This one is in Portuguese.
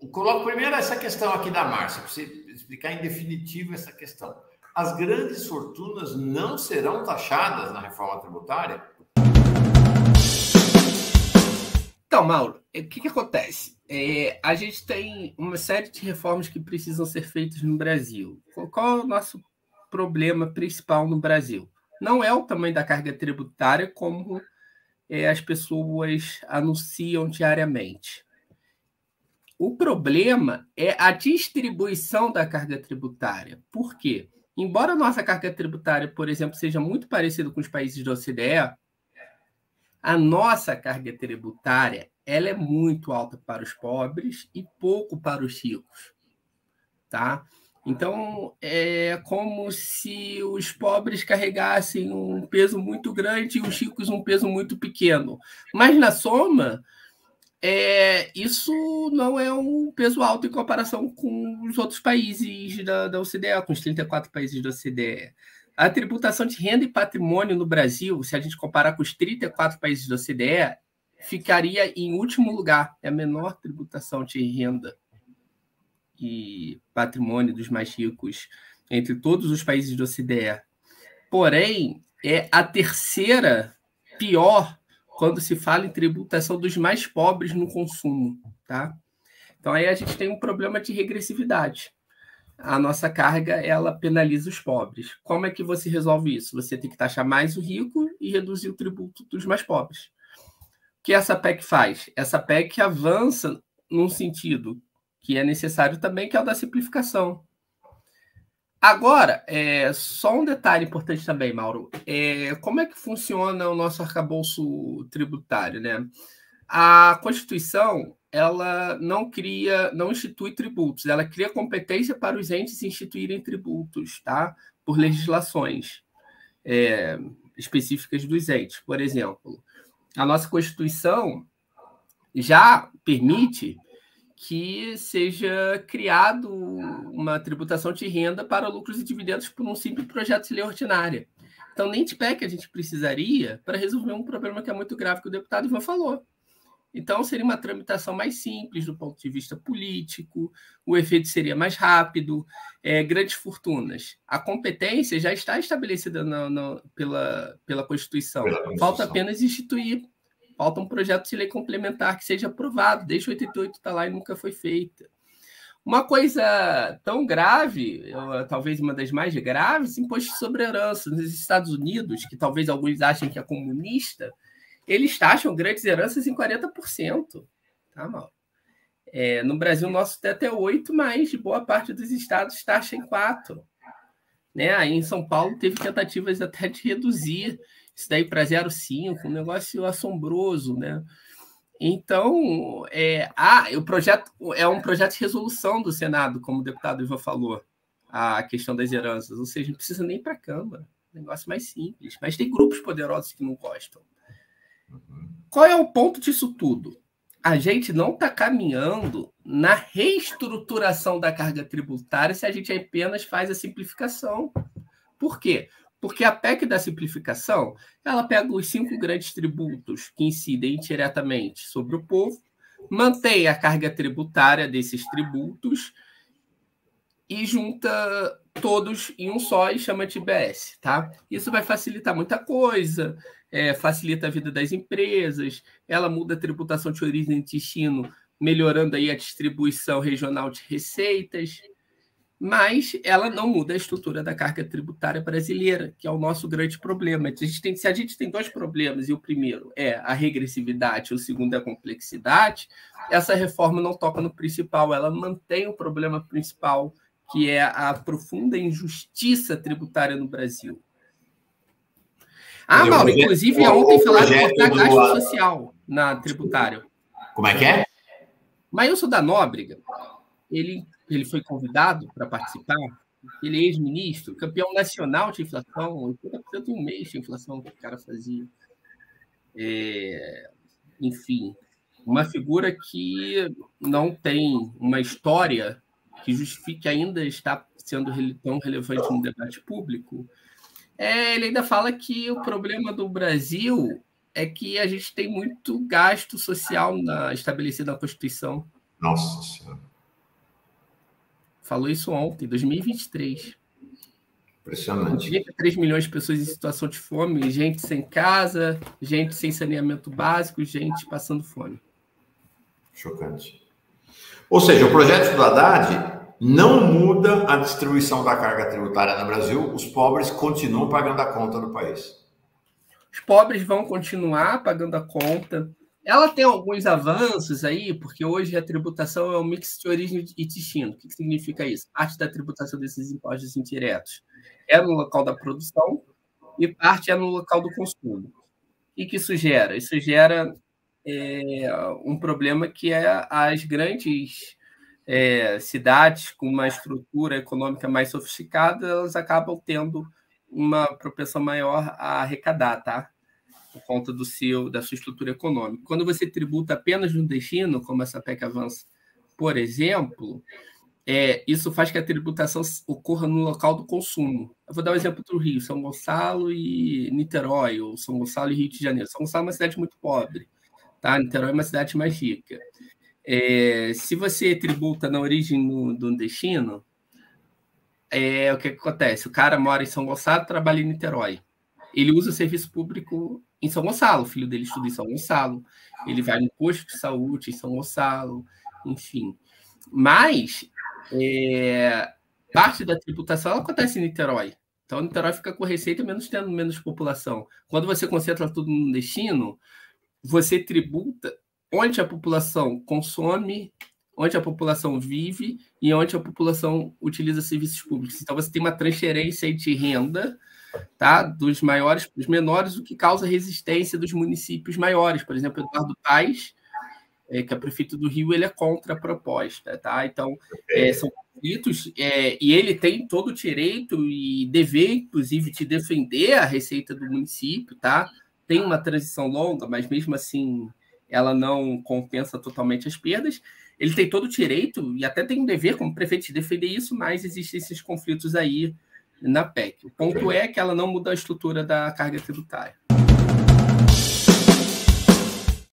coloco primeiro essa questão aqui da Márcia, para você explicar em definitivo essa questão. As grandes fortunas não serão taxadas na reforma tributária? Então, Mauro, o que acontece? A gente tem uma série de reformas que precisam ser feitas no Brasil. Qual é o nosso problema principal no Brasil? Não é o tamanho da carga tributária como as pessoas anunciam diariamente. O problema é a distribuição da carga tributária. Por quê? Embora a nossa carga tributária, por exemplo, seja muito parecida com os países da OCDE, a nossa carga tributária ela é muito alta para os pobres e pouco para os ricos. Tá? Então, é como se os pobres carregassem um peso muito grande e os ricos um peso muito pequeno. Mas, na soma, isso não é um peso alto em comparação com os outros países da OCDE, com os 34 países da OCDE. A tributação de renda e patrimônio no Brasil, se a gente comparar com os 34 países da OCDE, ficaria em último lugar. É a menor tributação de renda e patrimônio dos mais ricos entre todos os países da OCDE. Porém, é a terceira pior quando se fala em tributação dos mais pobres no consumo. Tá? Então, aí a gente tem um problema de regressividade. A nossa carga, ela penaliza os pobres. Como é que você resolve isso? Você tem que taxar mais o rico e reduzir o tributo dos mais pobres. O que essa PEC faz? Essa PEC avança num sentido que é necessário também, que é o da simplificação. Agora, só um detalhe importante também, Mauro. Como é que funciona o nosso arcabouço tributário, né? A Constituição, ela não institui tributos, ela cria competência para os entes instituírem tributos, tá? Por legislações específicas dos entes. Por exemplo, a nossa Constituição já permite que seja criado uma tributação de renda para lucros e dividendos por um simples projeto de lei ordinária. Então, nem de PEC a gente precisaria para resolver um problema que é muito grave que o deputado Ivan falou. Então, seria uma tramitação mais simples do ponto de vista político, o efeito seria mais rápido, grandes fortunas. A competência já está estabelecida pela Constituição. Falta apenas instituir. Falta um projeto de lei complementar que seja aprovado. Desde 88 está lá e nunca foi feita. Uma coisa tão grave, talvez uma das mais graves, imposto sobre herança. Nos Estados Unidos, que talvez alguns achem que é comunista, eles taxam grandes heranças em 40%. Tá, Mauro? No Brasil, nosso teto é 8%, mas boa parte dos estados taxa em 4%. Né? Aí em São Paulo teve tentativas até de reduzir isso daí para 0,5%, um negócio assombroso. Né? Então, o projeto é um projeto de resolução do Senado, como o deputado Ivan falou, a questão das heranças. Ou seja, não precisa nem para a Câmara. Um negócio mais simples. Mas tem grupos poderosos que não gostam. Qual é o ponto disso tudo? A gente não está caminhando na reestruturação da carga tributária se a gente apenas faz a simplificação. Por quê? Porque a PEC da simplificação, ela pega os 5 grandes tributos que incidem diretamente sobre o povo, mantém a carga tributária desses tributos e junta todos em um só e chama de IBS. Tá? Isso vai facilitar muita coisa, facilita a vida das empresas, ela muda a tributação de origem e destino, melhorando aí a distribuição regional de receitas, mas ela não muda a estrutura da carga tributária brasileira, que é o nosso grande problema. Se a gente tem 2 problemas, e o primeiro é a regressividade, e o segundo é a complexidade, essa reforma não toca no principal, ela mantém o problema principal, que é a profunda injustiça tributária no Brasil. Mauro, inclusive, ontem falaram de cortar gasto social na tributária. Como é que é? Maílson da Nóbrega, ele foi convidado para participar, ele é ex-ministro, campeão nacional de inflação, 80% em um mês de inflação que o cara fazia. Enfim, uma figura que não tem uma história que justifique ainda estar sendo tão relevante no debate público. Ele ainda fala que o problema do Brasil é que a gente tem muito gasto social estabelecido na Constituição. Nossa Senhora. Falou isso ontem, 2023. Impressionante. 3 milhões de pessoas em situação de fome, gente sem casa, gente sem saneamento básico, gente passando fome. Chocante. Ou seja, o projeto do Haddad não muda a distribuição da carga tributária no Brasil, os pobres continuam pagando a conta do país. Os pobres vão continuar pagando a conta. Ela tem alguns avanços aí, porque hoje a tributação é um mix de origem e destino. O que significa isso? Parte da tributação desses impostos indiretos é no local da produção e parte é no local do consumo. O que isso gera? Isso gera um problema que é as grandes cidades com uma estrutura econômica mais sofisticada, elas acabam tendo uma propensão maior a arrecadar, tá? Por conta da sua estrutura econômica. Quando você tributa apenas no destino, como essa PEC avança, por exemplo, isso faz que a tributação ocorra no local do consumo. Eu vou dar um exemplo do Rio, São Gonçalo e Niterói, ou São Gonçalo e Rio de Janeiro. São Gonçalo é uma cidade muito pobre, tá? Niterói é uma cidade mais rica. Se você tributa na origem do destino, o que acontece? O cara mora em São Gonçalo, trabalha em Niterói. Ele usa o serviço público em São Gonçalo, o filho dele estuda em São Gonçalo, ele vai no posto de saúde em São Gonçalo, enfim. Mas parte da tributação ela acontece em Niterói. Então, Niterói fica com receita tendo menos população. Quando você concentra tudo no destino, você tributa onde a população consome, onde a população vive e onde a população utiliza serviços públicos. Então, você tem uma transferência de renda, tá, dos maiores para os menores, o que causa resistência dos municípios maiores. Por exemplo, Eduardo Paes, que é prefeito do Rio, ele é contra a proposta. Tá? Então, são conflitos, e ele tem todo o direito e dever, inclusive, de defender a receita do município. Tá? Tem uma transição longa, mas mesmo assim ela não compensa totalmente as perdas. Ele tem todo o direito e até tem um dever como prefeito de defender isso, mas existem esses conflitos aí na PEC. O ponto é que ela não muda a estrutura da carga tributária.